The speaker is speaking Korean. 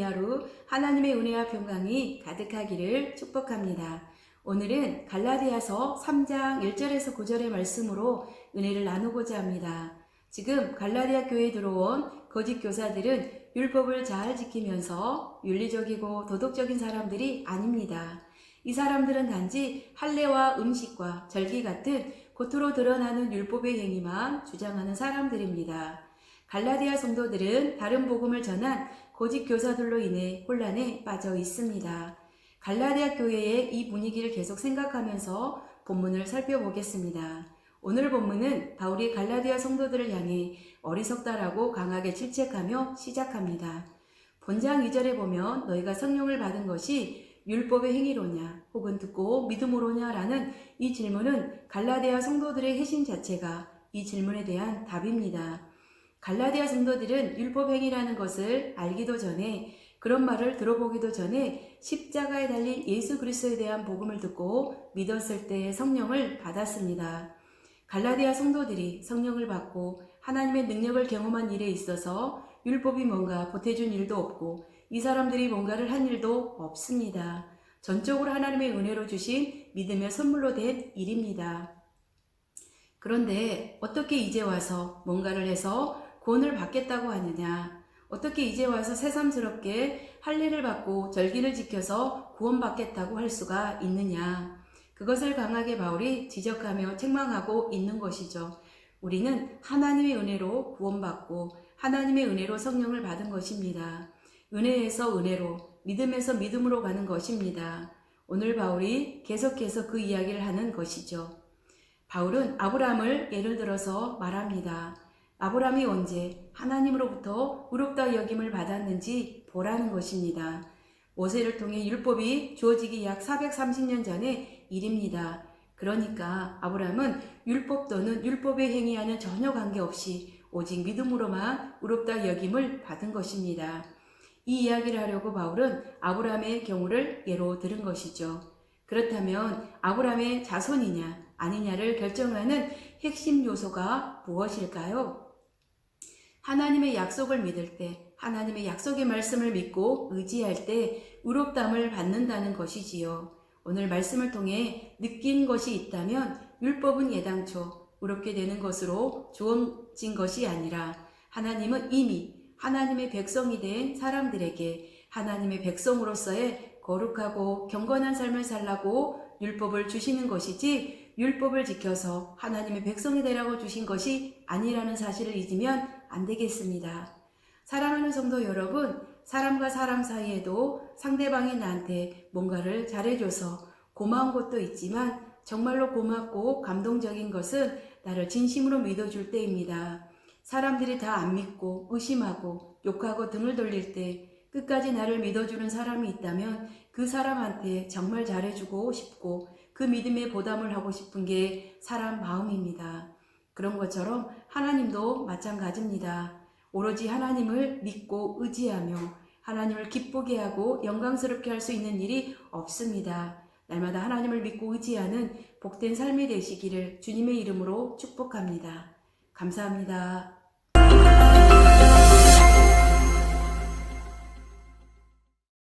하루 하나님의 은혜와 평강이 가득하기를 축복합니다. 오늘은 갈라디아서 3장 1절에서 9절의 말씀으로 은혜를 나누고자 합니다. 지금 갈라디아 교회에 들어온 거짓 교사들은 율법을 잘 지키면서 윤리적이고 도덕적인 사람들이 아닙니다. 이 사람들은 단지 할례와 음식과 절기 같은 겉으로 드러나는 율법의 행위만 주장하는 사람들입니다. 갈라디아 성도들은 다른 복음을 전한 거짓 교사들로 인해 혼란에 빠져 있습니다. 갈라디아 교회의 이 분위기를 계속 생각하면서 본문을 살펴보겠습니다. 오늘 본문은 바울이 갈라디아 성도들을 향해 어리석다라고 강하게 질책하며 시작합니다. 본장 2절에 보면 너희가 성령을 받은 것이 율법의 행위로냐 혹은 듣고 믿음으로냐 라는 이 질문은 갈라디아 성도들의 회심 자체가 이 질문에 대한 답입니다. 갈라디아 성도들은 율법 행위라는 것을 알기도 전에 그런 말을 들어보기도 전에 십자가에 달린 예수 그리스도에 대한 복음을 듣고 믿었을 때 성령을 받았습니다. 갈라디아 성도들이 성령을 받고 하나님의 능력을 경험한 일에 있어서 율법이 뭔가 보태준 일도 없고 이 사람들이 뭔가를 한 일도 없습니다. 전적으로 하나님의 은혜로 주신 믿음의 선물로 된 일입니다. 그런데 어떻게 이제 와서 뭔가를 해서 구원을 받겠다고 하느냐? 어떻게 이제 와서 새삼스럽게 할례를 받고 절기를 지켜서 구원받겠다고 할 수가 있느냐? 그것을 강하게 바울이 지적하며 책망하고 있는 것이죠. 우리는 하나님의 은혜로 구원받고 하나님의 은혜로 성령을 받은 것입니다. 은혜에서 은혜로, 믿음에서 믿음으로 가는 것입니다. 오늘 바울이 계속해서 그 이야기를 하는 것이죠. 바울은 아브라함을 예를 들어서 말합니다. 아브라함이 언제 하나님으로부터 의롭다 여김을 받았는지 보라는 것입니다. 모세를 통해 율법이 주어지기 약 430년 전의 일입니다. 그러니까 아브라함은 율법 또는 율법의 행위와는 전혀 관계없이 오직 믿음으로만 의롭다 여김을 받은 것입니다. 이 이야기를 하려고 바울은 아브라함의 경우를 예로 들은 것이죠. 그렇다면 아브라함의 자손이냐 아니냐를 결정하는 핵심 요소가 무엇일까요? 하나님의 약속을 믿을 때, 하나님의 약속의 말씀을 믿고 의지할 때 의롭다함을 받는다는 것이지요. 오늘 말씀을 통해 느낀 것이 있다면 율법은 예당초 의롭게 되는 것으로 주어진 것이 아니라 하나님은 이미 하나님의 백성이 된 사람들에게 하나님의 백성으로서의 거룩하고 경건한 삶을 살라고 율법을 주시는 것이지 율법을 지켜서 하나님의 백성이 되라고 주신 것이 아니라는 사실을 잊으면 안 되겠습니다. 사랑하는 성도 여러분, 사람과 사람 사이에도 상대방이 나한테 뭔가를 잘해줘서 고마운 것도 있지만 정말로 고맙고 감동적인 것은 나를 진심으로 믿어줄 때입니다. 사람들이 다 안 믿고 의심하고 욕하고 등을 돌릴 때 끝까지 나를 믿어주는 사람이 있다면 그 사람한테 정말 잘해주고 싶고 그 믿음에 보답을 하고 싶은 게 사람 마음입니다. 그런 것처럼 하나님도 마찬가지입니다. 오로지 하나님을 믿고 의지하며 하나님을 기쁘게 하고 영광스럽게 할 수 있는 일이 없습니다. 날마다 하나님을 믿고 의지하는 복된 삶이 되시기를 주님의 이름으로 축복합니다. 감사합니다.